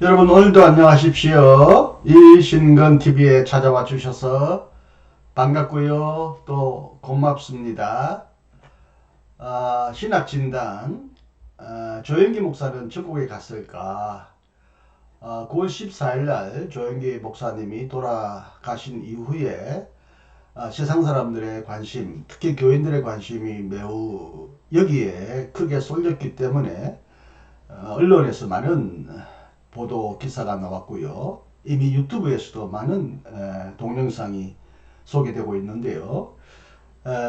여러분 오늘도 안녕하십시오. 이신근TV에 찾아와 주셔서 반갑고요. 또 고맙습니다. 신학진단 조영기 목사는 전국에 갔을까? 9월 14일 날 조영기 목사님이 돌아가신 이후에 세상 사람들의 관심, 특히 교인들의 관심이 매우 여기에 크게 쏠렸기 때문에 언론에서 많은 보도 기사가 나왔고요. 이미 유튜브에서도 많은 동영상이 소개되고 있는데요.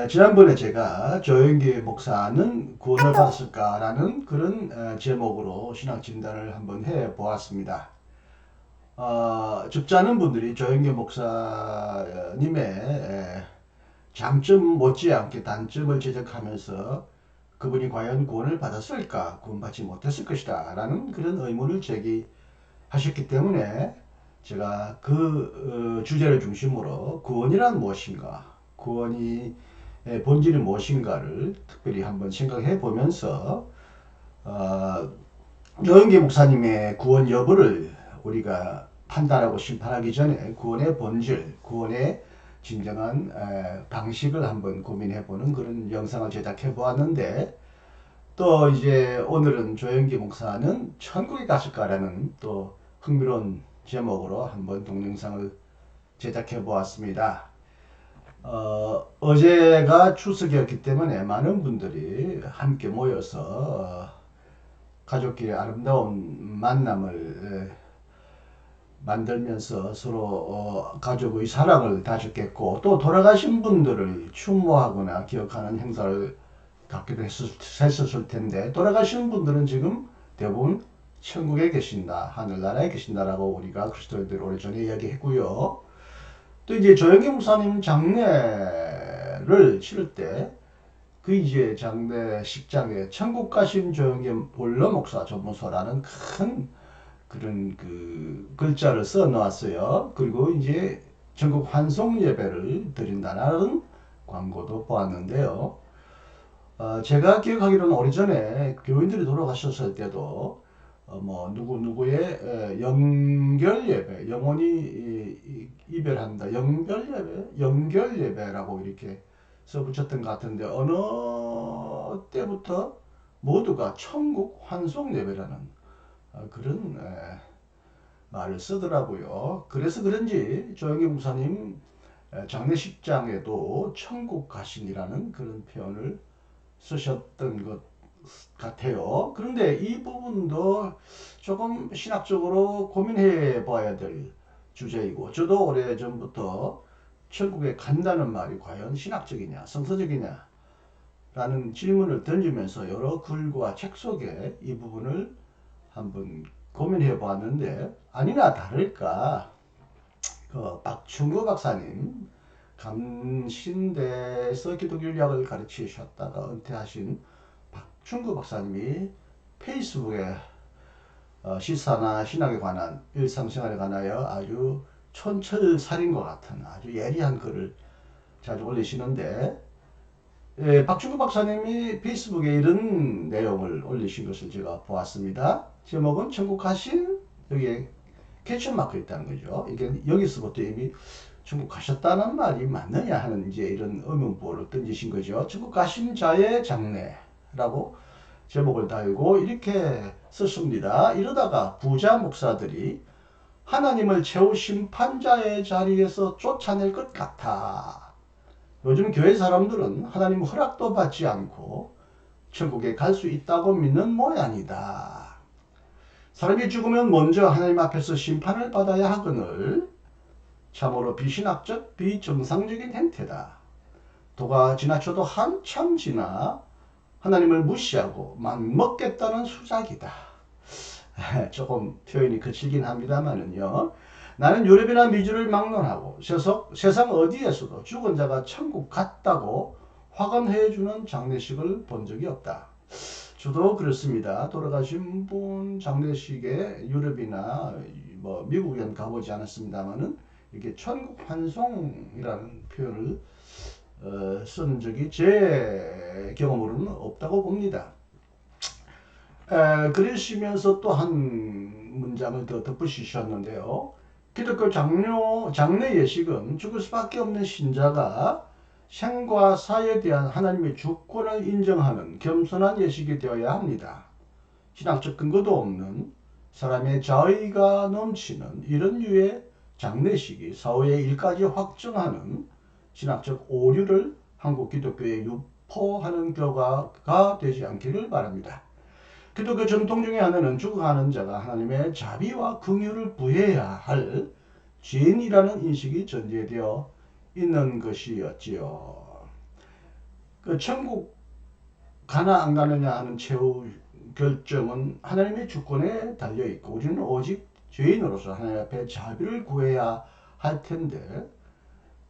지난번에 제가 조영기 목사는 구원을 받았을까라는 그런 제목으로 신학 진단을 한번 해 보았습니다. 적지 않은 분들이 조영기 목사님의 장점 못지않게 단점을 지적하면서 그분이 과연 구원을 받았을까, 구원받지 못했을 것이다 라는 그런 의문을 제기하셨기 때문에 제가 그 주제를 중심으로 구원이란 무엇인가, 구원이 본질이 무엇인가를 특별히 한번 생각해 보면서 조영기 목사님의 구원 여부를 우리가 판단하고 심판하기 전에 구원의 본질, 구원의 진정한 방식을 한번 고민해보는 그런 영상을 제작해 보았는데, 또 이제 오늘은 조영기 목사는 천국에 갔을까라는 또 흥미로운 제목으로 한번 동영상을 제작해 보았습니다. 어제가 추석이었기 때문에 많은 분들이 함께 모여서 가족끼리 아름다운 만남을 만들면서 서로 가족의 사랑을 다졌겠고, 또 돌아가신 분들을 추모하거나 기억하는 행사를 갖기도 했었을 텐데, 돌아가신 분들은 지금 대부분 천국에 계신다, 하늘나라에 계신다라고 우리가 그리스도인들 오래전에 이야기했고요. 또 이제 조영기 목사님 장례를 치를 때 그 이제 장례식장에 천국 가신 조영기 본러 목사 전문서라는 큰 그런 그 글자를 써 놓았어요. 그리고 이제 전국 환송 예배를 드린다는 광고도 보았는데요. 제가 기억하기로는 오래전에 교인들이 돌아가셨을 때도 뭐 누구누구의 연결 예배, 영원히 이별한다, 연결 예배, 연결 예배라고 이렇게 써붙였던 것 같은데, 어느 때부터 모두가 천국 환송 예배라는 그런 말을 쓰더라고요. 그래서 그런지 조영기 목사님 장례식장에도 천국 가신이라는 그런 표현을 쓰셨던 것 같아요. 그런데 이 부분도 조금 신학적으로 고민해 봐야 될 주제이고, 저도 오래전부터 천국에 간다는 말이 과연 신학적이냐, 성서적이냐 라는 질문을 던지면서 여러 글과 책 속에 이 부분을 한번 고민해 보았는데, 아니나 다를까 그 박충구 박사님, 감신대에서 기독교학을 가르치셨다가 은퇴하신 박충구 박사님이 페이스북에 시사나 신학에 관한, 일상생활에 관하여 아주 촌철살인과 같은 아주 예리한 글을 자주 올리시는데, 박충구 박사님이 페이스북에 이런 내용을 올리신 것을 제가 보았습니다. 제목은 천국 가신, 여기에 캡션 마크 있다는 거죠. 이게 여기서부터 이미 천국 가셨다는 말이 맞느냐 하는 이제 이런 의문부호를 던지신 거죠. 천국 가신 자의 장례라고 제목을 달고 이렇게 썼습니다. 이러다가 부자 목사들이 하나님을 최후 심판자의 자리에서 쫓아낼 것 같아. 요즘 교회 사람들은 하나님 허락도 받지 않고 천국에 갈 수 있다고 믿는 모양이다. 사람이 죽으면 먼저 하나님 앞에서 심판을 받아야 하거늘 참으로 비신학적, 비정상적인 행태다. 도가 지나쳐도 한참 지나 하나님을 무시하고 맘먹겠다는 수작이다. 조금 표현이 거칠긴 합니다만은요. 나는 유럽이나 미주를 막론하고 세상 어디에서도 죽은 자가 천국 갔다고 확언해주는 장례식을 본 적이 없다. 저도 그렇습니다. 돌아가신 분 장례식에 유럽이나 뭐 미국엔 가보지 않았습니다만은 이렇게 천국 환송이라는 표현을 쓴 적이 제 경험으로는 없다고 봅니다. 그러시면서 또한 문장을 더 덧붙이셨는데요. 기독교 장래 예식은 죽을 수밖에 없는 신자가 생과 사에 대한 하나님의 주권을 인정하는 겸손한 예식이 되어야 합니다. 신학적 근거도 없는 사람의 자의가 넘치는 이런 류의 장례식이 사후의 일까지 확정하는 신학적 오류를 한국 기독교에 유포하는 결과가 되지 않기를 바랍니다. 기독교 전통 중에 하나는 죽어가는 자가 하나님의 자비와 긍휼을 구해야 할 죄인이라는 인식이 전제되어 있는 것이었지요. 그 천국 가나 안 가느냐 하는 최후 결정은 하나님의 주권에 달려 있고 우리는 오직 죄인으로서 하나님 앞에 자비를 구해야 할 텐데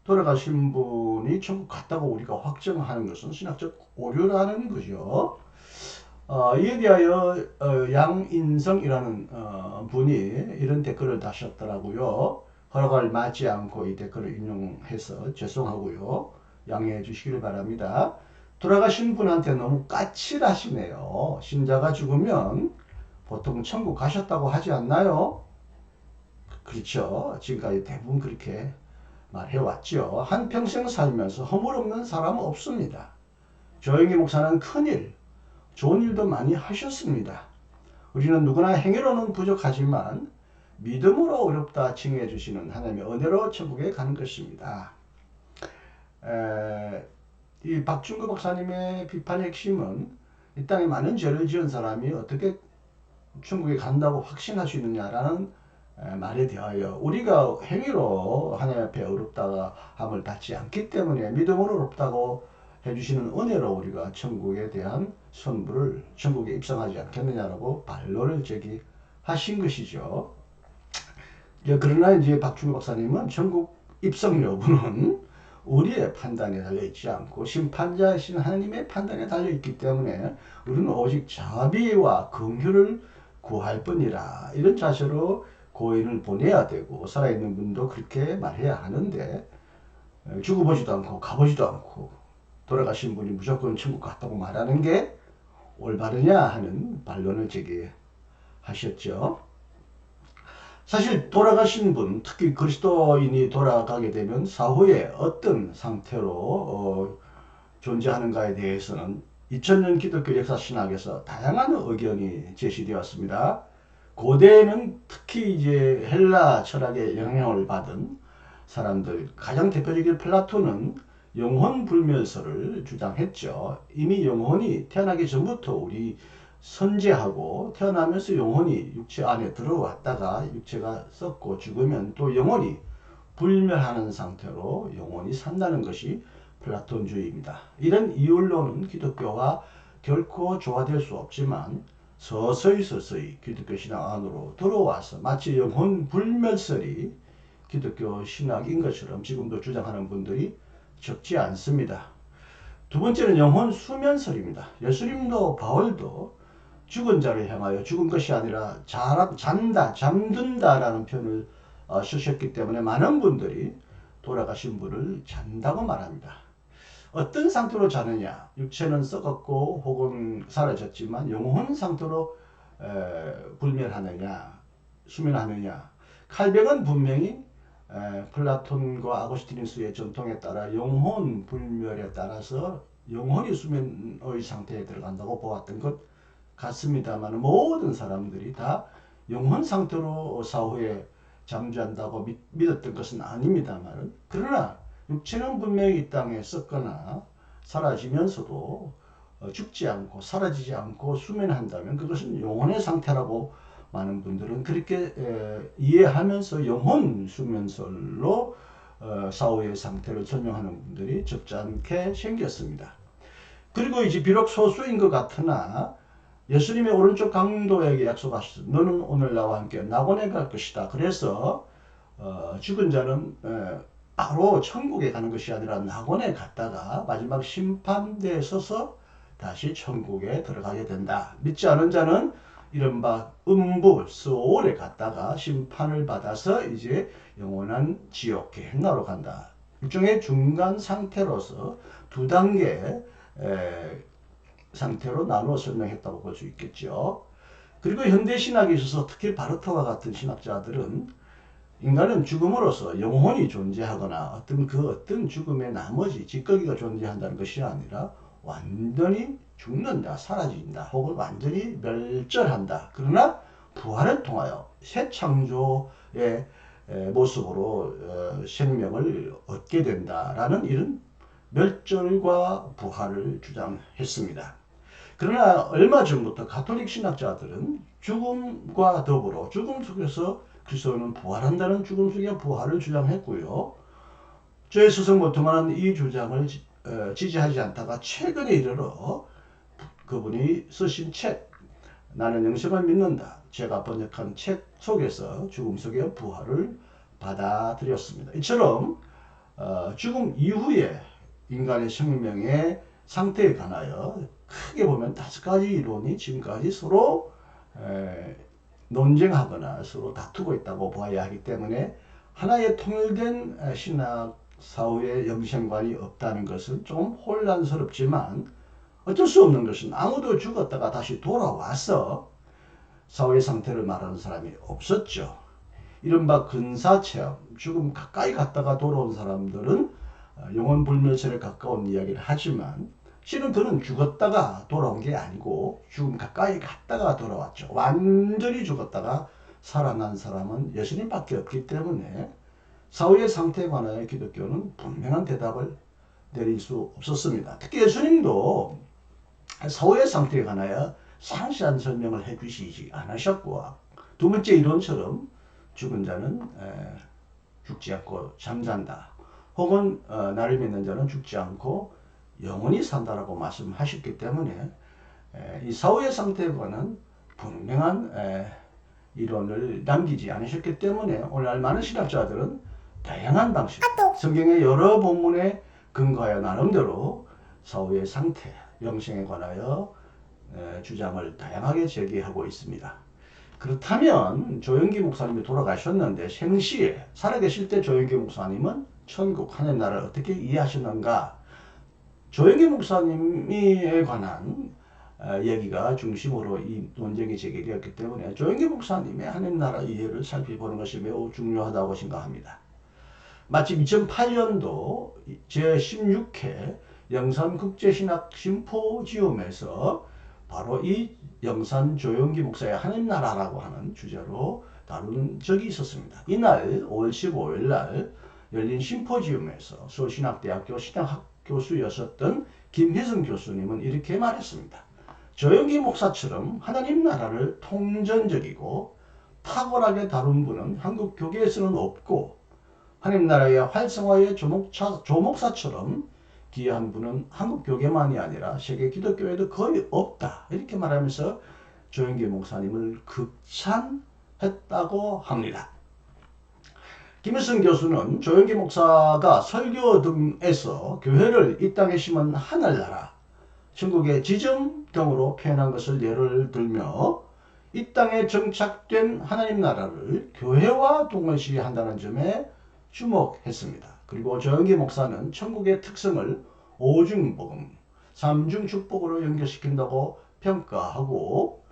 돌아가신 분이 천국 갔다고 우리가 확정하는 것은 신학적 오류라는 거죠. 이에 대하여 양인성이라는 분이 이런 댓글을 다셨더라고요. 허락을 맞지 않고 이 댓글을 인용해서 죄송하고요. 양해해 주시기를 바랍니다. 돌아가신 분한테 너무 까칠하시네요. 신자가 죽으면 보통 천국 가셨다고 하지 않나요? 그렇죠. 지금까지 대부분 그렇게 말해왔죠. 한평생 살면서 허물없는 사람은 없습니다. 조영기 목사는 큰일, 좋은 일도 많이 하셨습니다. 우리는 누구나 행위로는 부족하지만 믿음으로 어렵다 칭해 주시는 하나님의 은혜로 천국에 가는 것입니다. 이 박준구 박사님의 비판의 핵심은 이 땅에 많은 죄를 지은 사람이 어떻게 천국에 간다고 확신할 수 있느냐라는 말에 대하여 우리가 행위로 하나님 앞에 어렵다 함을 받지 않기 때문에 믿음으로 어렵다고 해주시는 은혜로 우리가 천국에 대한 선물을 천국에 입성하지 않겠느냐라고 반론을 제기하신 것이죠. 그러나 이제 박준호 박사님은 천국 입성 여부는 우리의 판단에 달려있지 않고 심판자이신 하나님의 판단에 달려있기 때문에 우리는 오직 자비와 긍휼을 구할 뿐이라 이런 자세로 고인을 보내야 되고 살아있는 분도 그렇게 말해야 하는데 죽어보지도 않고 가보지도 않고 돌아가신 분이 무조건 천국 갔다고 말하는 게 올바르냐 하는 반론을 제기하셨죠. 사실 돌아가신 분, 특히 그리스도인이 돌아가게 되면 사후에 어떤 상태로 존재하는가에 대해서는 2000년 기독교 역사 신학에서 다양한 의견이 제시되었습니다. 고대에는 특히 이제 헬라 철학의 영향을 받은 사람들, 가장 대표적인 플라톤은 영혼 불멸설을 주장했죠. 이미 영혼이 태어나기 전부터 우리 선재하고 태어나면서 영혼이 육체 안에 들어왔다가 육체가 썩고 죽으면 또 영혼이 불멸하는 상태로 영혼이 산다는 것이 플라톤주의입니다. 이런 이율로는 기독교와 결코 조화될 수 없지만 서서히 기독교 신앙 안으로 들어와서 마치 영혼 불멸설이 기독교 신학인 것처럼 지금도 주장하는 분들이 적지 않습니다. 두 번째는 영혼 수면설입니다. 예수님도 바울도 죽은 자를 향하여 죽은 것이 아니라 잔다, 잠든다라는 표현을 쓰셨기 때문에 많은 분들이 돌아가신 분을 잔다고 말합니다. 어떤 상태로 자느냐? 육체는 썩었고 혹은 사라졌지만 영혼 상태로 불멸하느냐, 수면하느냐? 칼뱅은 분명히 플라톤과 아고스티누스의 전통에 따라 영혼 불멸에 따라서 영혼이 수면의 상태에 들어간다고 보았던 것 같습니다만 모든 사람들이 다 영혼 상태로 사후에 잠잠다고 믿었던 것은 아닙니다만 그러나 육체는 분명히 이 땅에 썩거나 사라지면서도 죽지 않고 사라지지 않고 수면한다면 그것은 영혼의 상태라고 많은 분들은 그렇게 이해하면서 영혼 수면설로 사후의 상태를 설명하는 분들이 적잖게 생겼습니다. 그리고 이제 비록 소수인 것 같으나 예수님의 오른쪽 강도에게 약속하셨어. 너는 오늘 나와 함께 낙원에 갈 것이다. 그래서 죽은 자는 바로 천국에 가는 것이 아니라 낙원에 갔다가 마지막 심판대에 서서 다시 천국에 들어가게 된다. 믿지 않은 자는 이른바 음부, 스올에 갔다가 심판을 받아서 이제 영원한 지옥 게헨나로 간다. 일종의 중간 상태로서 두 단계 상태로 나누어 설명했다고 볼 수 있겠죠. 그리고 현대 신학에 있어서 특히 바르트와 같은 신학자들은 인간은 죽음으로써 영혼이 존재하거나 어떤 죽음의 나머지 찌꺼기가 존재한다는 것이 아니라 완전히 죽는다, 사라진다, 혹은 완전히 멸절한다. 그러나 부활을 통하여 새 창조의 모습으로 생명을 얻게 된다라는 이런 멸절과 부활을 주장했습니다. 그러나 얼마 전부터 가톨릭 신학자들은 죽음과 더불어 죽음 속에서 그리스도는 부활한다는 죽음 속의 부활을 주장했고요. 저의 스승 모트만은 이 주장을 지지하지 않다가 최근에 이르러 그분이 쓰신 책 나는 영생을 믿는다. 제가 번역한 책 속에서 죽음 속의 부활을 받아들였습니다. 이처럼 죽음 이후에 인간의 생명의 상태에 관하여 크게 보면 5가지 이론이 지금까지 서로 논쟁하거나 서로 다투고 있다고 봐야 하기 때문에 하나의 통일된 신학 사후의 영생관이 없다는 것은 좀 혼란스럽지만 어쩔 수 없는 것은 아무도 죽었다가 다시 돌아와서 사후의 상태를 말하는 사람이 없었죠. 이른바 근사체험, 죽음 가까이 갔다가 돌아온 사람들은 영혼불멸설에 가까운 이야기를 하지만 실은 그는 죽었다가 돌아온 게 아니고 죽음 가까이 갔다가 돌아왔죠. 완전히 죽었다가 살아난 사람은 예수님밖에 없기 때문에 사후의 상태에 관하여 기독교는 분명한 대답을 내릴 수 없었습니다. 특히 예수님도 사후의 상태에 관하여 상세한 설명을 해주시지 않으셨고, 두 번째 이론처럼 죽은 자는 죽지 않고 잠잔다. 혹은 나를 믿는 자는 죽지 않고 영원히 산다라고 말씀하셨기 때문에 이 사후의 상태에 관한 분명한 이론을 남기지 않으셨기 때문에 오늘날 많은 신학자들은 다양한 방식, 성경의 여러 본문에 근거하여 나름대로 사후의 상태, 영생에 관하여 주장을 다양하게 제기하고 있습니다. 그렇다면 조영기 목사님이 돌아가셨는데 생시에 살아계실 때 조영기 목사님은 천국 하나님 나라를 어떻게 이해하셨는가? 조영기 목사님에 관한 얘기가 중심으로 이 논쟁이 제기되었기 때문에 조영기 목사님의 하나님 나라 이해를 살펴보는 것이 매우 중요하다고 생각합니다. 마침 2008년도 제16회 영산국제신학 심포지움에서 바로 이 영산 조영기 목사의 하나님 나라라고 하는 주제로 다룬 적이 있었습니다. 이날 5월 15일 날 열린 심포지움에서 서울신학대학교 신학학 교수였었던 김혜승 교수님은 이렇게 말했습니다. 조영기 목사처럼 하나님 나라를 통전적이고 탁월하게 다룬 분은 한국 교계에서는 없고 하나님 나라의 활성화의 조목사처럼 귀한 분은 한국 교계만이 아니라 세계 기독교에도 거의 없다. 이렇게 말하면서 조영기 목사님을 극찬했다고 합니다. 김일성 교수는 조영기 목사가 설교 등에서 교회를 이 땅에 심은 하늘나라, 천국의 지점 등으로 표현한 것을 예를 들며 이 땅에 정착된 하나님 나라를 교회와 동일시한다는 점에 주목했습니다. 그리고 조영기 목사는 천국의 특성을 오중복음, 삼중축복으로 연결시킨다고 평가하고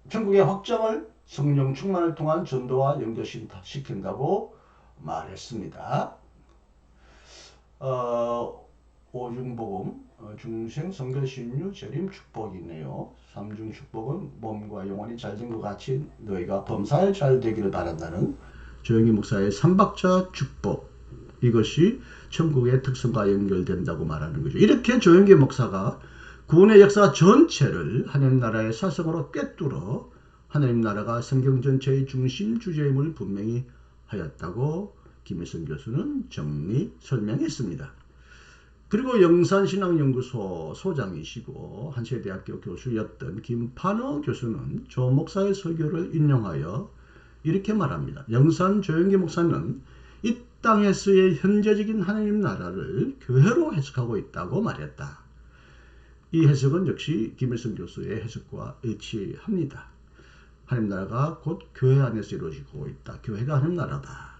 천국의 확정을 성령 충만을 통한 전도와 연결시킨다고 말했습니다. 오중복음, 중생, 성결신유, 재림, 축복이네요. 삼중축복은 몸과 영혼이 잘된 것 같이 너희가 범사에 잘 되기를 바란다는 조영기 목사의 삼박자 축복, 이것이 천국의 특성과 연결된다고 말하는 거죠. 이렇게 조영기 목사가 구원의 역사 전체를 하나님 나라의 사성으로 꿰뚫어 하나님 나라가 성경 전체의 중심 주제임을 분명히 하였다고 김혜성 교수는 정리 설명했습니다. 그리고 영산신학연구소 소장이시고 한세대학교 교수였던 김판호 교수는 조 목사의 설교를 인용하여 이렇게 말합니다. 영산 조영기 목사는 이 땅에서의 현재적인 하나님 나라를 교회로 해석하고 있다고 말했다. 이 해석은 역시 김일성 교수의 해석과 일치합니다. 하나님 나라가 곧 교회 안에서 이루어지고 있다. 교회가 하나님 나라다.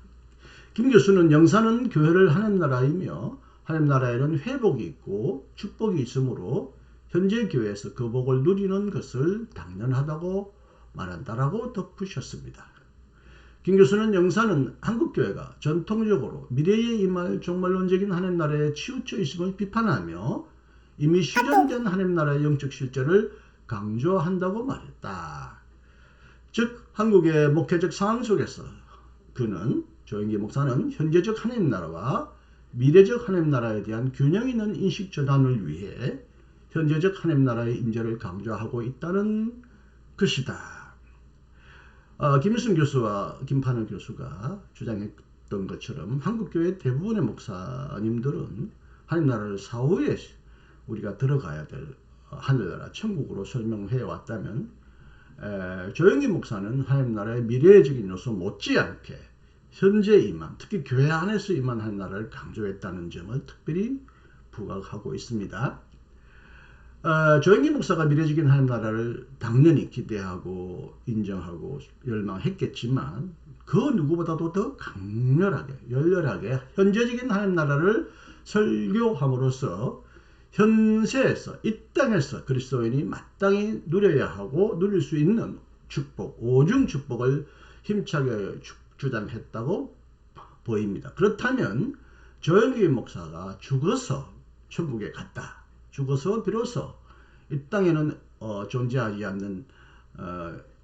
김 교수는 영산은 교회를 하나님 나라이며 하나님 나라에는 회복이 있고 축복이 있으므로 현재 교회에서 그 복을 누리는 것을 당연하다고 말한다라고 덧붙였습니다. 김 교수는 영사는 한국교회가 전통적으로 미래에 임할 종말론적인 하나님 나라에 치우쳐 있음을 비판하며 이미 실현된 하나님 나라의 영적 실제를 강조한다고 말했다. 즉 한국의 목회적 상황 속에서 그는 조영기 목사는 현재적 하나님 나라와 미래적 하나님 나라에 대한 균형 있는 인식 전환을 위해 현재적 하나님 나라의 임재를 강조하고 있다는 것이다. 김일순 교수와 김판을 교수가 주장했던 것처럼 한국교회 대부분의 목사님들은 하나님 나라를 사후에 우리가 들어가야 될 하늘나라 천국으로 설명해 왔다면 조영기 목사는 하나님 나라의 미래적인 요소 못지않게 현재 임한, 특히 교회 안에서 임한 하나님 나라를 강조했다는 점을 특별히 부각하고 있습니다. 조영기 목사가 미래적인 하나님 나라를 당연히 기대하고 인정하고 열망했겠지만 그 누구보다도 더 강렬하게 열렬하게 현재적인 하나님 나라를 설교함으로써 현세에서 이 땅에서 그리스도인이 마땅히 누려야 하고 누릴 수 있는 축복, 오중 축복을 힘차게 주장했다고 보입니다. 그렇다면 조영기 목사가 죽어서 천국에 갔다. 죽어서 비로소 이 땅에는 존재하지 않는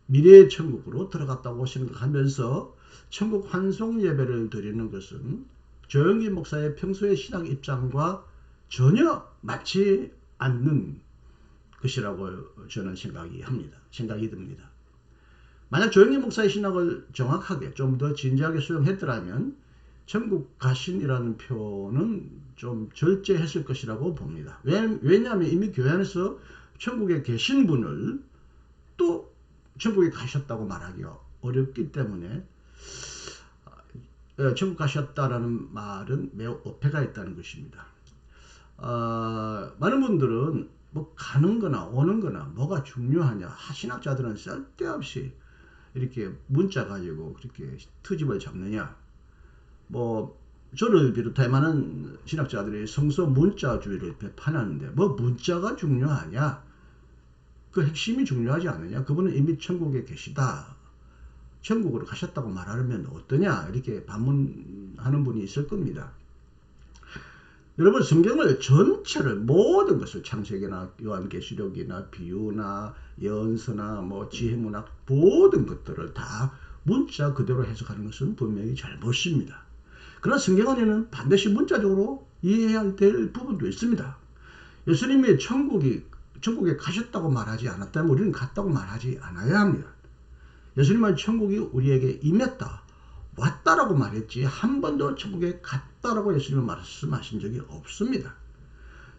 미래의 천국으로 들어갔다고 생각하면서 천국 환송 예배를 드리는 것은 조영기 목사의 평소의 신앙 입장과 전혀 맞지 않는 것이라고 저는 생각이 듭니다. 만약 조영기 목사의 신학을 정확하게 좀 더 진지하게 수용했더라면 천국 가신이라는 표현은 좀 절제했을 것이라고 봅니다. 왜냐하면 이미 교회 안에서 천국에 계신 분을 또 천국에 가셨다고 말하기가 어렵기 때문에 천국 가셨다라는 말은 매우 어폐가 있다는 것입니다. 많은 분들은 뭐 가는 거나 오는 거나 뭐가 중요하냐, 신학자들은 쓸데없이 이렇게 문자 가지고 그렇게 트집을 잡느냐, 뭐 저를 비롯해 많은 신학자들이 성서 문자주의를 비판하는데 뭐 문자가 중요하냐, 그 핵심이 중요하지 않느냐, 그분은 이미 천국에 계시다, 천국으로 가셨다고 말하면 어떠냐, 이렇게 반문하는 분이 있을 겁니다. 여러분, 성경을 전체를 모든 것을 창세기나 요한계시록이나 비유나 예언서나 뭐 지혜문학 모든 것들을 다 문자 그대로 해석하는 것은 분명히 잘못입니다. 그러나 성경 안에는 반드시 문자적으로 이해해야 될 부분도 있습니다. 예수님이 천국에 가셨다고 말하지 않았다면 우리는 갔다고 말하지 않아야 합니다. 예수님은 천국이 우리에게 임했다, 왔다라고 말했지 한 번도 천국에 갔다라고 예수님은 말씀하신 적이 없습니다.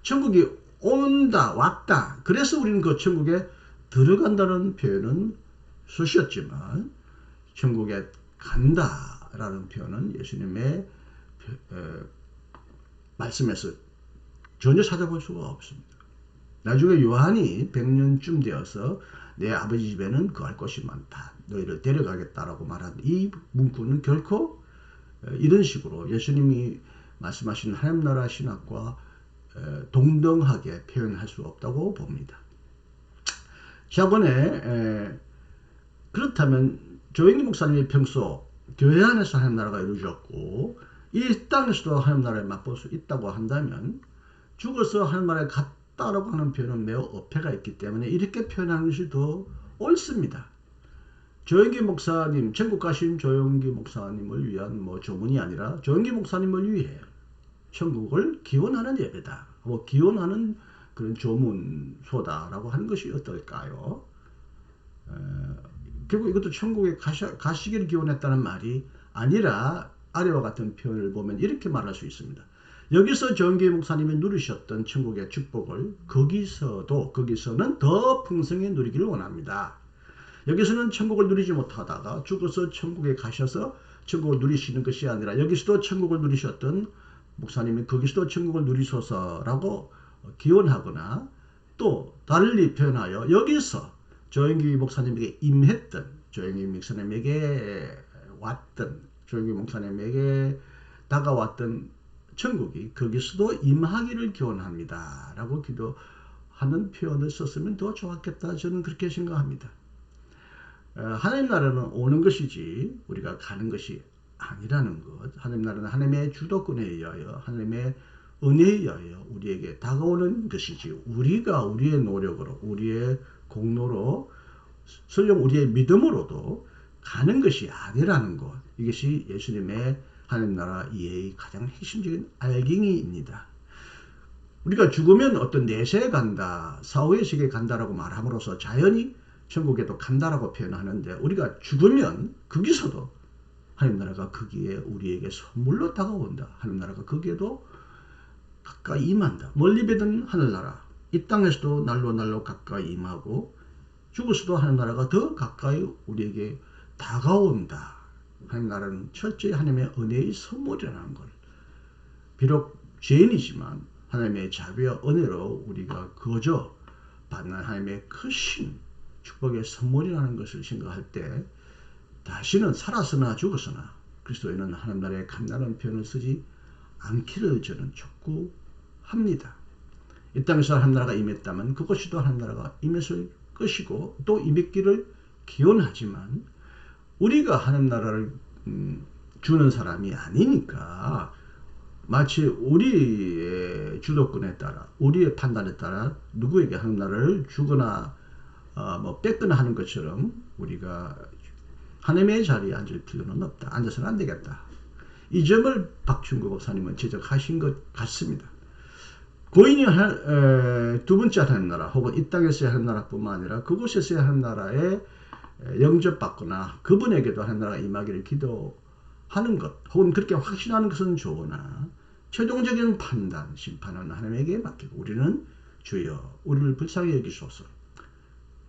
천국이 온다, 왔다, 그래서 우리는 그 천국에 들어간다는 표현은 쓰셨지만 천국에 간다라는 표현은 예수님의 말씀에서 전혀 찾아볼 수가 없습니다. 나중에 요한이 100년쯤 되어서 내 아버지 집에는 거할 것이 많다, 너희를 데려가겠다라고 말한 이 문구는 결코 이런 식으로 예수님이 말씀하신 하나님 나라 신학과 동등하게 표현할 수 없다고 봅니다. 자본에 그렇다면 조영기 목사님이 평소 교회 안에서 하나님 나라가 이루어졌고 이 땅에서도 하나님 나라에 맛볼 수 있다고 한다면 죽어서 하나님 나라에 갔다라고 하는 표현은 매우 어폐가 있기 때문에 이렇게 표현하는 것이 더 옳습니다. 조영기 목사님, 천국 가신 조영기 목사님을 위한 뭐 조문이 아니라 조영기 목사님을 위해 천국을 기원하는 예배다, 뭐 기원하는 그런 조문소다라고 하는 것이 어떨까요? 결국 이것도 천국에 가시기를 기원했다는 말이 아니라 아래와 같은 표현을 보면 이렇게 말할 수 있습니다. 여기서 조영기 목사님이 누리셨던 천국의 축복을 거기서는 더 풍성히 누리기를 원합니다. 여기서는 천국을 누리지 못하다가 죽어서 천국에 가셔서 천국을 누리시는 것이 아니라 여기서도 천국을 누리셨던 목사님이 거기서도 천국을 누리소서라고 기원하거나 또 달리 표현하여 여기서 조영기 목사님에게 임했던, 조영기 목사님에게 왔던, 조영기 목사님에게 다가왔던 천국이 거기서도 임하기를 기원합니다 라고 하는 표현을 썼으면 더 좋았겠다. 저는 그렇게 생각합니다. 하나님 나라는 오는 것이지 우리가 가는 것이 아니라는 것. 하나님 나라는 하나님의 주도권에 의하여 하나님의 은혜에 의하여 우리에게 다가오는 것이지 우리가 우리의 노력으로 우리의 공로로 설령 우리의 믿음으로도 가는 것이 아니라는 것. 이것이 예수님의 하나님 나라 이해의 가장 핵심적인 알갱이입니다. 우리가 죽으면 어떤 내세에 간다, 사후의 세계에 간다라고 말함으로써 자연히 천국에도 간다라고 표현하는데 우리가 죽으면 거기서도 하나님 나라가 거기에 우리에게 선물로 다가온다. 하나님 나라가 거기에도 가까이 임한다. 멀리 배든 하늘나라. 이 땅에서도 날로 가까이 임하고 죽어서도 하나님 나라가 더 가까이 우리에게 다가온다. 하나님 나라는 철저히 하나님의 은혜의 선물이라는 걸. 비록 죄인이지만 하나님의 자비와 은혜로 우리가 거저 받는 하나님의 크신 축복의 선물이라는 것을 생각할 때 다시는 살아서나 죽어서나 그리스도인은 하나님 나라에 간다는 표현을 쓰지 않기를 저는 촉구합니다. 이 땅에서 하나님 나라가 임했다면 그것이 또 하나님 나라가 임했을 것이고 또 임했기를 기원하지만 우리가 하나님 나라를 주는 사람이 아니니까 마치 우리의 주도권에 따라 우리의 판단에 따라 누구에게 하나님 나라를 주거나 뺏거나 하는 것처럼 우리가 하나님의 자리에 앉을 필요는 없다. 앉아서는 안 되겠다. 이 점을 박충구 목사님은 지적하신 것 같습니다. 고인이 두 번째 하나님 나라 혹은 이 땅에서의 하나님 나라뿐만 아니라 그곳에서의 하나님 나라에 영접받거나 그분에게도 하나님 나라가 임하기를 기도하는 것 혹은 그렇게 확신하는 것은 좋으나 최종적인 판단, 심판은 하나님에게 맡기고 우리는 주여 우리를 불쌍히 여기소서.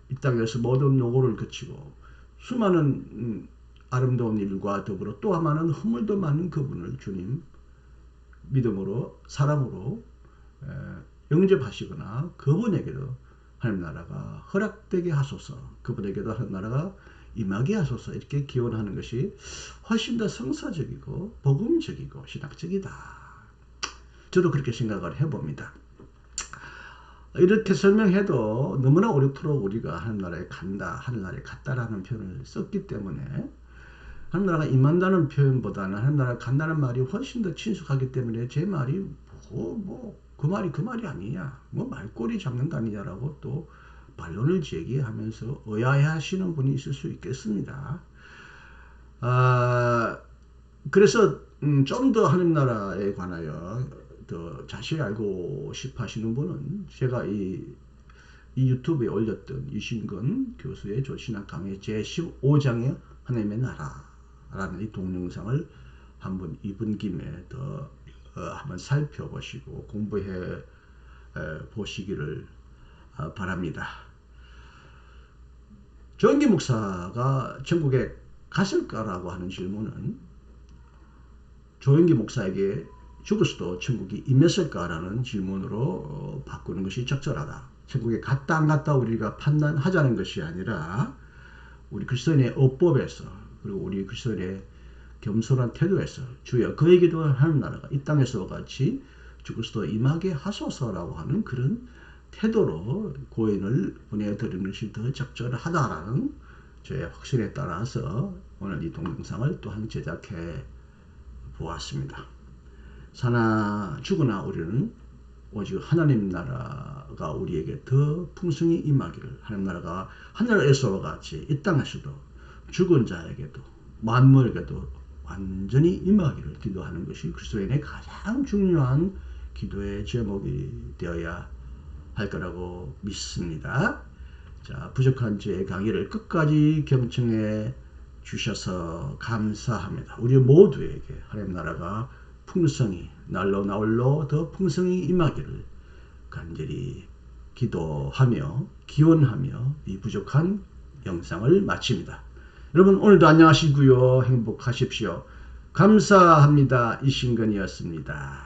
이 땅에서 모든 노고를 거치고 수많은 아름다운 일과 더불어 또 많은 허물도 많은 그분을 주님 믿음으로 사람으로 영접하시거나 그분에게도 하나님 나라가 허락되게 하소서. 그분에게도 하나님 나라가 임하게 하소서. 이렇게 기원하는 것이 훨씬 더 성사적이고 복음적이고 신학적이다. 저도 그렇게 생각을 해봅니다. 이렇게 설명해도 너무나 오래도록 우리가 하늘나라에 간다, 하늘나라에 갔다라는 표현을 썼기 때문에 하늘나라가 임한다는 표현보다는 하늘나라에 간다는 말이 훨씬 더 친숙하기 때문에 제 말이 그 말이 아니냐, 말꼬리 잡는 거 아니냐라고 또 반론을 제기하면서 의아해하시는 분이 있을 수 있겠습니다. 그래서 좀 더 하늘나라에 관하여 더 자세히 알고 싶어 하시는 분은 제가 이 유튜브에 올렸던 유신근 교수의 조신학 강의 제15장의 하나님의 나라라는 이 동영상을 한번 입은 김에 더 한번 살펴보시고 공부해 보시기를 바랍니다. 조영기 목사가 천국에 갔을까라고 하는 질문은 조영기 목사에게 죽어서도 천국이 임했을까라는 질문으로 바꾸는 것이 적절하다. 천국에 갔다 안 갔다 우리가 판단하자는 것이 아니라 우리 그리스도인의 어법에서 그리고 우리 그리스도인의 겸손한 태도에서 주여 그에게도 하는 나라가 이 땅에서와 같이 죽어서도 임하게 하소서라고 하는 그런 태도로 고인을 보내드리는 것이 더 적절하다라는 저의 확신에 따라서 오늘 이 동영상을 또한 제작해 보았습니다. 사나 죽으나 우리는 오직 하나님 나라가 우리에게 더 풍성히 임하기를 하나님 나라가 하늘에서와 같이 이 땅에서도 죽은 자에게도 만물에게도 완전히 임하기를 기도하는 것이 그리스도인의 가장 중요한 기도의 제목이 되어야 할 거라고 믿습니다. 자, 부족한 저의 강의를 끝까지 경청해 주셔서 감사합니다. 우리 모두에게 하나님 나라가 풍성히 날로 나홀로 더 풍성히 임하기를 간절히 기도하며 기원하며 이 부족한 영상을 마칩니다. 여러분 오늘도 안녕하시고요. 행복하십시오. 감사합니다. 이신근이었습니다.